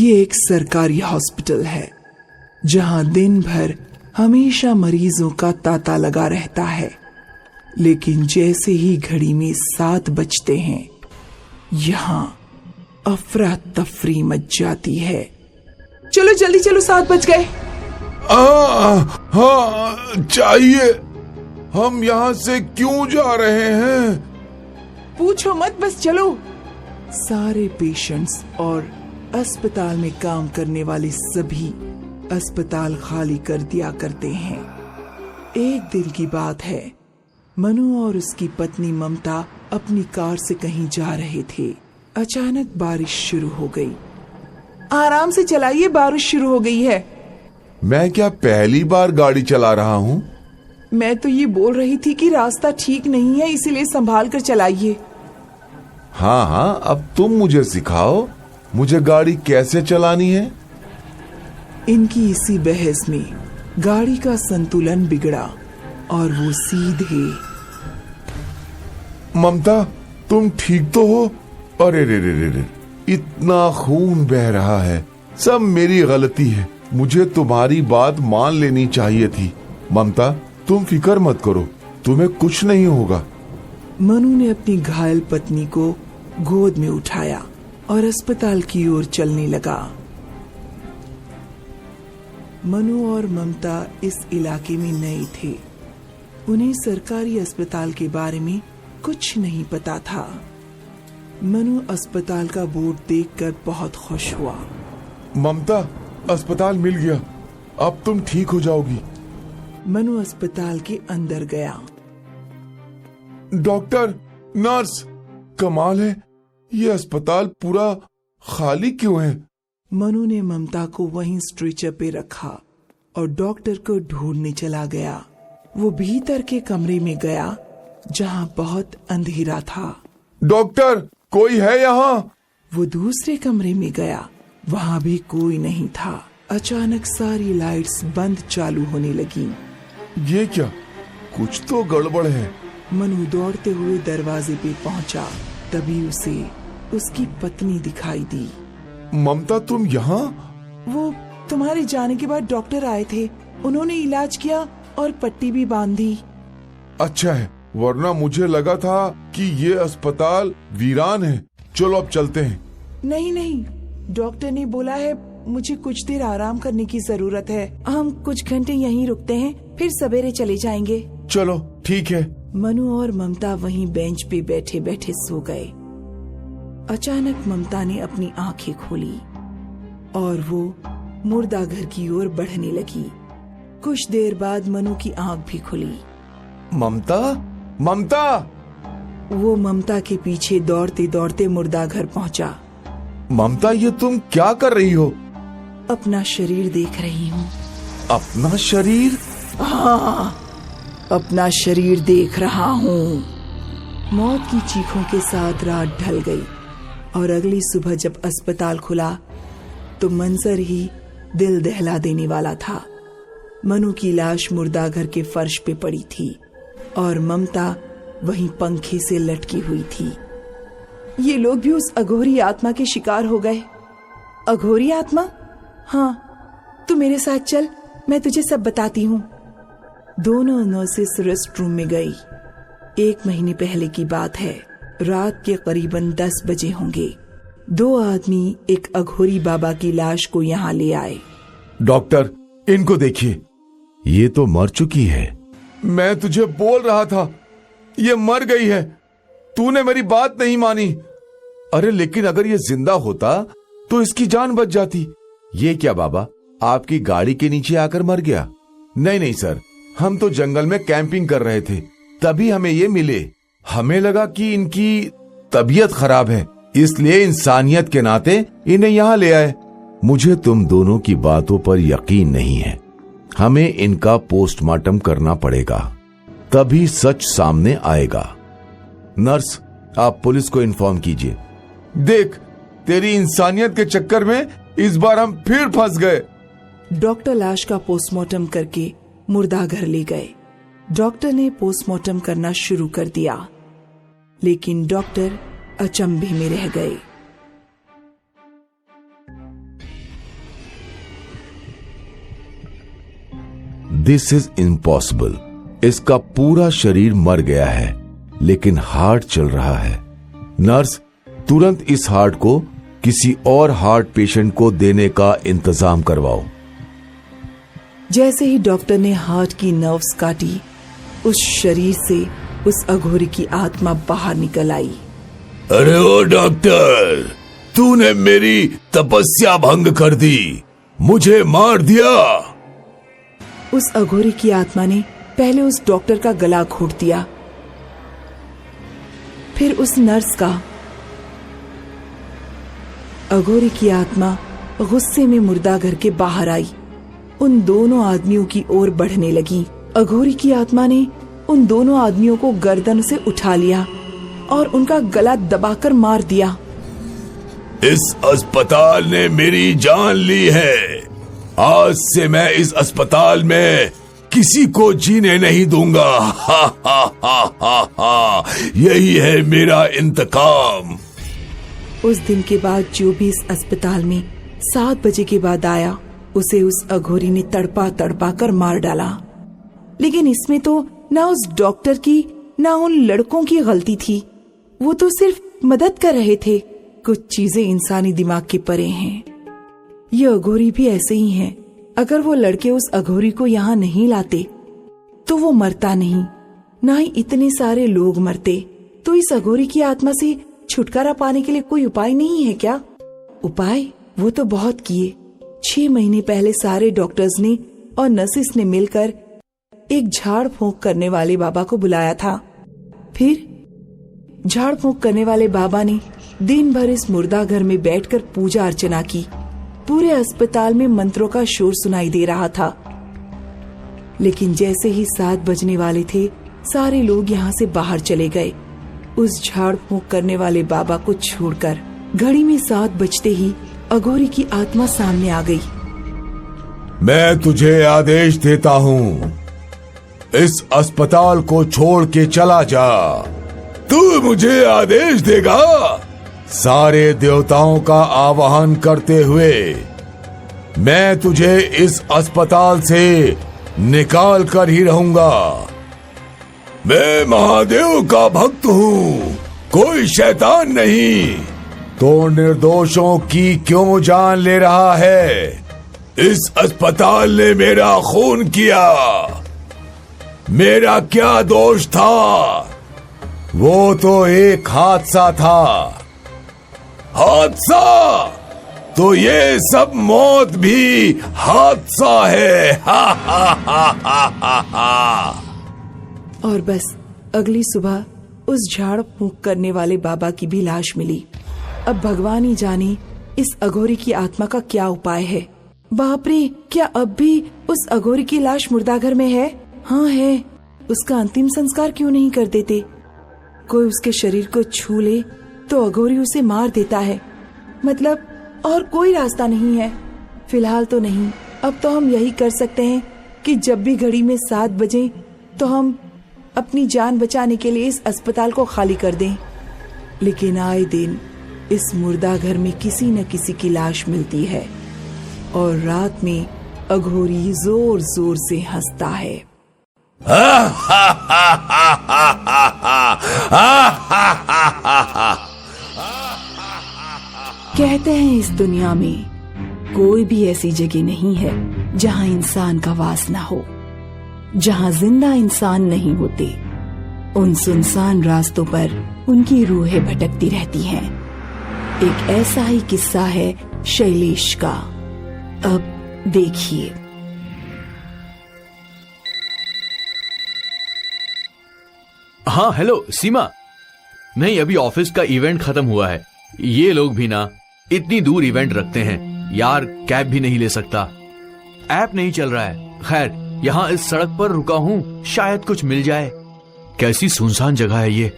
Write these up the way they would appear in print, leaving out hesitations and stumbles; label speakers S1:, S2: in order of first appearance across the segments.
S1: ये एक सरकारी हॉस्पिटल है जहां दिन भर हमेशा मरीजों का तांता लगा रहता है, लेकिन जैसे ही घड़ी में 7 बजते हैं यहाँ अफरा तफरी मच जाती है। चलो जल्दी चलो, 7 बज गए।
S2: हाँ चाहिए। हम यहाँ से क्यों जा रहे हैं?
S1: पूछो मत, बस चलो। सारे पेशेंट्स और अस्पताल में काम करने वाले सभी अस्पताल खाली कर दिया करते हैं। एक दिन की बात है, मनु और उसकी पत्नी ममता अपनी कार से कहीं जा रहे थे। अचानक बारिश शुरू हो गई। आराम से चलाइए, बारिश शुरू हो गई है।
S2: मैं क्या पहली बार गाड़ी चला रहा हूँ?
S1: मैं तो ये बोल रही थी कि रास्ता ठीक नहीं है, इसीलिए संभाल कर चलाइए।
S2: हाँ, अब तुम मुझे सिखाओ, मुझे गाड़ी कैसे चलानी है।
S1: इनकी इसी बहस में गाड़ी का संतुलन बिगड़ा और वो सीधे।
S2: ममता, तुम ठीक तो हो? अरे रे रे रे रे, इतना खून बह रहा है। सब मेरी गलती है, मुझे तुम्हारी बात मान लेनी चाहिए थी। ममता, तुम फिक्र मत करो, तुम्हें कुछ नहीं होगा।
S1: मनु ने अपनी घायल पत्नी को गोद में उठाया और अस्पताल की ओर चलने लगा। मनु और ममता इस इलाके में नए थे। उन्हें सरकारी अस्पताल के बारे में कुछ नहीं पता था। मनु अस्पताल का बोर्ड देखकर बहुत खुश हुआ।
S2: ममता, अस्पताल मिल गया, अब तुम ठीक हो जाओगी।
S1: मनु अस्पताल के अंदर गया।
S2: डॉक्टर, नर्स, कमाल है, ये अस्पताल पूरा खाली क्यों है?
S1: मनु ने ममता को वहीं स्ट्रेचर पे रखा और डॉक्टर को ढूंढने चला गया। वो भीतर के कमरे में गया जहां बहुत अंधेरा था।
S2: डॉक्टर, कोई है यहाँ?
S1: वो दूसरे कमरे में गया, वहाँ भी कोई नहीं था। अचानक सारी लाइट्स बंद चालू होने लगी।
S2: ये क्या? कुछ तो गड़बड़ है।
S1: मनु दौड़ते हुए दरवाजे पे पहुंचा। तभी उसे उसकी पत्नी दिखाई दी।
S2: ममता, तुम यहाँ?
S1: वो तुम्हारे जाने के बाद डॉक्टर आए थे, उन्होंने इलाज किया और पट्टी भी बांधी।
S2: अच्छा है, वरना मुझे लगा था कि ये अस्पताल वीरान है। चलो अब चलते हैं।
S1: नहीं, डॉक्टर ने बोला है मुझे कुछ देर आराम करने की जरूरत है। हम कुछ घंटे यहीं रुकते हैं, फिर सवेरे चले जाएंगे।
S2: चलो ठीक है।
S1: मनु और ममता वहीं बेंच पे बैठे बैठे सो गए। अचानक ममता ने अपनी आंखें खोली और वो मुर्दा घर की ओर बढ़ने लगी। कुछ देर बाद मनु की आंख भी खुली।
S2: ममता, ममता!
S1: वो ममता के पीछे दौड़ते दौड़ते मुर्दा घर पहुंचा।
S2: ममता, ये तुम क्या कर रही हो?
S1: अपना शरीर देख रही हूँ।
S2: अपना शरीर?
S1: हाँ, अपना शरीर देख रहा हूँ। मौत की चीखों के साथ रात ढल गई और अगली सुबह जब अस्पताल खुला तो मंजर ही दिल दहला देने वाला था। मनु की लाश मुर्दा घर के फर्श पे पड़ी थी और ममता वहीं पंखे से लटकी हुई थी। ये लोग भी उस अघोरी आत्मा के शिकार हो गए। अघोरी आत्मा? हाँ, तू मेरे साथ चल, मैं तुझे सब बताती हूँ। दोनों नर्सेस रेस्ट रूम में गई। 1 महीने पहले की बात है। रात के करीबन 10 बजे होंगे। 2 आदमी एक अघोरी बाबा की लाश को यहाँ ले आए।
S2: डॉक्टर, इनको देखिए, ये तो मर चुकी है। मैं तुझे बोल रहा था, ये मर गई है। तूने मेरी बात नहीं मानी। अरे लेकिन अगर ये जिंदा होता तो इसकी जान बच जाती। ये क्या बाबा, आपकी गाड़ी के नीचे आकर मर गया? नहीं सर, हम तो जंगल में कैंपिंग कर रहे थे, तभी हमें ये मिले। हमें लगा कि इनकी तबीयत खराब है, इसलिए इंसानियत के नाते इन्हें यहाँ ले आए। मुझे तुम दोनों की बातों पर यकीन नहीं है। हमें इनका पोस्टमार्टम करना पड़ेगा, तभी सच सामने आएगा। नर्स, आप पुलिस को इन्फॉर्म कीजिए। देख, तेरी इंसानियत के चक्कर में इस बार हम फिर फंस गए।
S1: डॉक्टर लाश का पोस्टमार्टम करके मुर्दा घर ले गए। डॉक्टर ने पोस्टमार्टम करना शुरू कर दिया, लेकिन डॉक्टर अचंभे में रह गए।
S2: This is impossible. इसका पूरा शरीर मर गया है, लेकिन हार्ट चल रहा है। नर्स, तुरंत इस हार्ट को किसी और हार्ट पेशेंट को देने का इंतजाम करवाओ।
S1: जैसे ही डॉक्टर ने हार्ट की नर्व्स काटी, उस शरीर से उस अघोरी की आत्मा बाहर निकल आई।
S2: अरे ओ डॉक्टर, तूने मेरी तपस्या भंग कर दी, मुझे मार दिया।
S1: उस अघोरी की आत्मा ने पहले उस डॉक्टर का गला घोट दिया, फिर उस नर्स का। अघोरी की आत्मा गुस्से में मुर्दाघर के बाहर आई, उन दोनों आदमियों की ओर बढ़ने लगी। अघोरी की आत्मा ने उन दोनों आदमियों को गर्दन से उठा लिया और उनका गला दबाकर मार दिया।
S2: इस अस्पताल ने मेरी जान ली है। आज से मैं इस अस्पताल में किसी को जीने नहीं दूंगा। हा हा हा हा हा, यही है मेरा इंतकाम।
S1: उस दिन के बाद जो भी इस अस्पताल में 7 बजे के बाद आया, उसे उस अघोरी ने तड़पा तड़पा कर मार डाला। लेकिन इसमें तो ना उस डॉक्टर की ना उन लड़कों की गलती थी, वो तो सिर्फ मदद कर रहे थे। कुछ चीजें इंसानी दिमाग के परे हैं। ये अघोरी भी ऐसे ही हैं। अगर वो लड़के उस अघोरी को यहाँ नहीं लाते तो वो मरता नहीं, ना ही इतने सारे लोग मरते। तो इस अघोरी की आत्मा से छुटकारा पाने के लिए कोई उपाय नहीं है क्या? उपाय वो तो बहुत किए। 6 महीने पहले सारे डॉक्टर्स ने और नर्सिस ने मिलकर एक झाड़ फूंक करने वाले बाबा को बुलाया था। फिर झाड़ फूंक करने वाले बाबा ने दिन भर इस मुर्दा घर में बैठकर पूजा अर्चना की। पूरे अस्पताल में मंत्रों का शोर सुनाई दे रहा था। लेकिन जैसे ही 7 बजने वाले थे, सारे लोग यहाँ से बाहर चले गए, उस झाड़ फूंक करने वाले बाबा को छोड़कर। घड़ी में 7 बजते ही अघोरी की आत्मा सामने आ गई।
S2: मैं तुझे आदेश देता हूँ, इस अस्पताल को छोड़ के चला जा। तू मुझे आदेश देगा? सारे देवताओं का आवाहन करते हुए मैं तुझे इस अस्पताल से निकाल कर ही रहूंगा। मैं महादेव का भक्त हूँ, कोई शैतान नहीं। तो निर्दोषों की क्यों जान ले रहा है? इस अस्पताल ने मेरा खून किया, मेरा क्या दोष था? वो तो एक हादसा था। हादसा? तो ये सब मौत भी हादसा है। हा हा हा हा हा हा।
S1: और बस अगली सुबह उस झाड़ फूंक करने वाले बाबा की भी लाश मिली। अब भगवान ही जाने इस अघोरी की आत्मा का क्या उपाय है। बाप रे, क्या अब भी उस अघोरी की लाश मुर्दाघर में है? हाँ है। उसका अंतिम संस्कार क्यों नहीं कर देते? कोई उसके शरीर को छू ले तो अघोरी उसे मार देता है। मतलब और कोई रास्ता नहीं है? फिलहाल तो नहीं। अब तो हम यही कर सकते हैं कि जब भी घड़ी में 7 बजे तो हम अपनी जान बचाने के लिए इस अस्पताल को खाली कर दें। लेकिन आए दिन इस मुर्दा घर में किसी न किसी की लाश मिलती है और रात में अघोरी जोर जोर से हंसता है। कहते हैं इस दुनिया में कोई भी ऐसी जगह नहीं है जहां इंसान का वास ना हो, जहां जिंदा इंसान नहीं होते। उन सुनसान रास्तों पर उनकी रूहें भटकती रहती हैं। एक ऐसा ही किस्सा है शैलेश का। अब देखिए।
S3: हाँ हेलो सीमा। नहीं, अभी ऑफिस का इवेंट खत्म हुआ है। ये लोग भी ना इतनी दूर इवेंट रखते हैं यार, कैब भी नहीं ले सकता, ऐप नहीं चल रहा है। खैर, यहाँ इस सड़क पर रुका हूँ, शायद कुछ मिल जाए। कैसी सुनसान जगह है ये,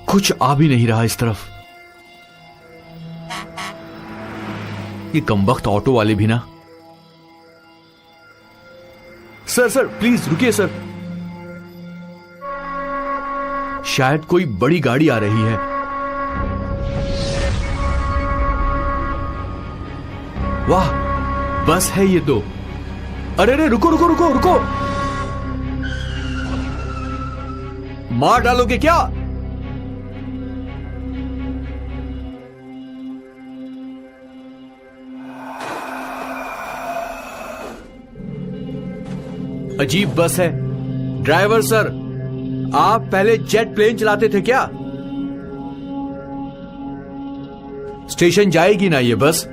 S3: कुछ आ भी नहीं रहा इस तरफ। ये कमबख्त ऑटो वाले भी ना। सर प्लीज रुकिए सर, शायद कोई बड़ी गाड़ी आ रही है। वाह, बस है ये तो। अरे अरे रुको रुको रुको रुको, मार डालोगे क्या? अजीब बस है। ड्राइवर सर, आप पहले जेट प्लेन चलाते थे क्या? स्टेशन जाएगी ना ये बस?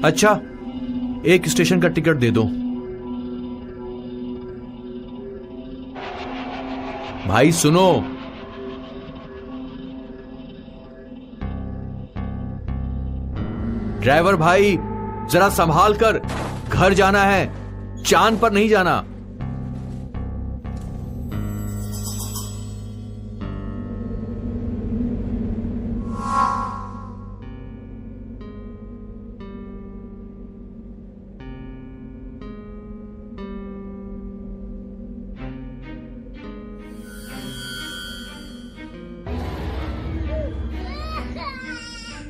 S3: अच्छा, एक स्टेशन का टिकट दे दो। भाई सुनो, ड्राइवर भाई जरा संभाल कर, घर जाना है, चांद पर नहीं जाना।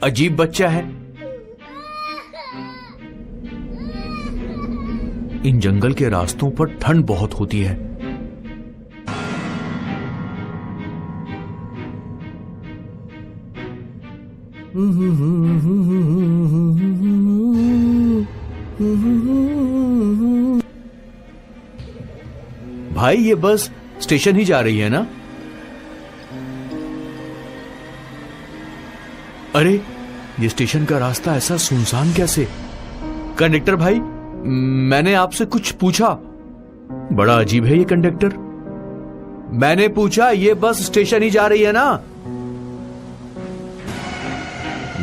S3: अजीब बच्चा है। इन जंगल के रास्तों पर ठंड बहुत होती है। भाई ये बस स्टेशन ही जा रही है ना? अरे ये स्टेशन का रास्ता ऐसा सुनसान कैसे? कंडक्टर भाई, मैंने आपसे कुछ पूछा। बड़ा अजीब है ये कंडक्टर। मैंने पूछा ये बस स्टेशन ही जा रही है ना?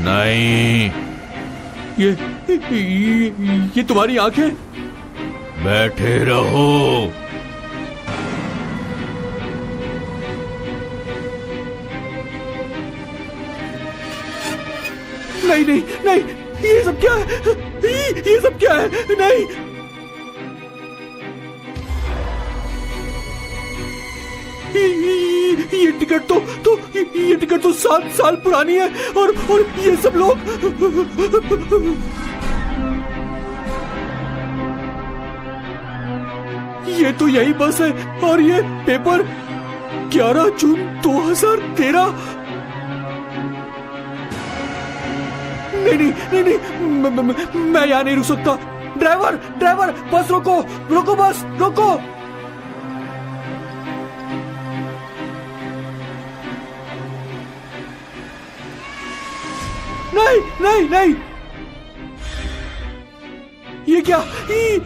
S3: नहीं। ये तुम्हारी आंखें? बैठे रहो। नहीं नहीं नहीं, ये सब क्या है? ये सब क्या है? नहीं, ये टिकट ये टिकट तो 7 साल पुरानी है, और ये सब लोग। ये तो यही बस है, और ये पेपर 11 जून 2013। नहीं नहीं नहीं, मैं यहां नहीं रुक सकता। ड्राइवर ड्राइवर, बस रोको रोको, बस रोको। नहीं नहीं नहीं, ये क्या?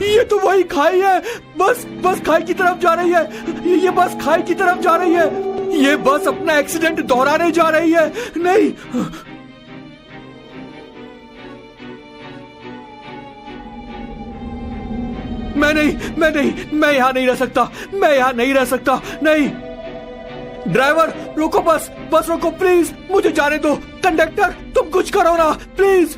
S3: ये तो वही खाई है। बस खाई की तरफ जा रही है। ये बस खाई की तरफ जा रही है। ये बस अपना एक्सीडेंट दोहराने जा रही है। नहीं, मैं यहां नहीं रह सकता। मैं यहां नहीं रह सकता। नहीं, ड्राइवर रोको, बस रोको प्लीज, मुझे जाने दो। कंडक्टर तुम कुछ करो ना प्लीज।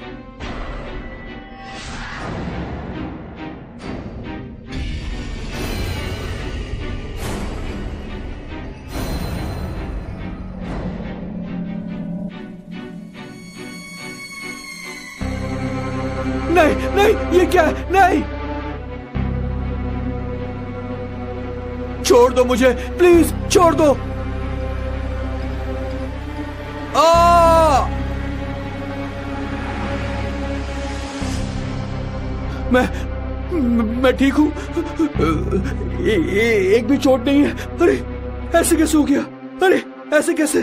S3: नहीं नहीं, ये क्या है? नहीं, छोड़ दो मुझे प्लीज, छोड़ दो। मैं ठीक हूं। एक भी चोट नहीं है। अरे ऐसे कैसे हो गया? अरे ऐसे कैसे?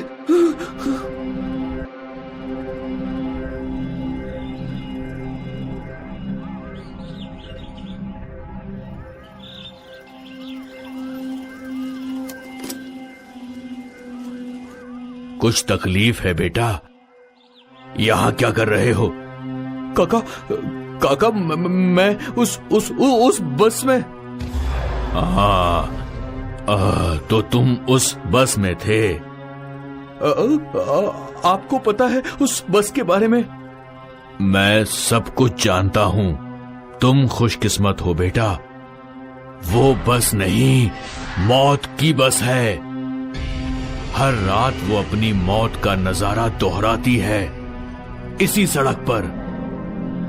S3: कुछ तकलीफ है बेटा? यहां क्या कर रहे हो? काका, मैं उस बस में। तो तुम उस बस में थे? आपको पता है उस बस के बारे में? मैं सब कुछ जानता हूं। तुम खुशकिस्मत हो बेटा। वो बस नहीं, मौत की बस है। हर रात वो अपनी मौत का नजारा दोहराती है इसी सड़क पर।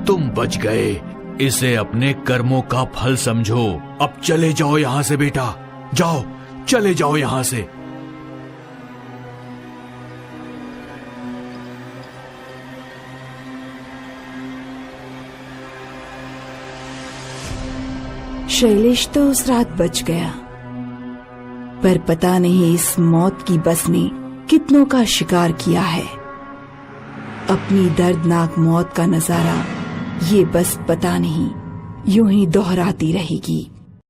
S3: तुम बच गए। इसे अपने कर्मों का फल समझो। अब चले जाओ यहां से बेटा, जाओ, चले जाओ यहां से।
S1: शैलेश तो उस रात बच गया, पर पता नहीं इस मौत की बस ने कितनों का शिकार किया है। अपनी दर्दनाक मौत का नजारा ये बस पता नहीं यूं ही दोहराती रहेगी।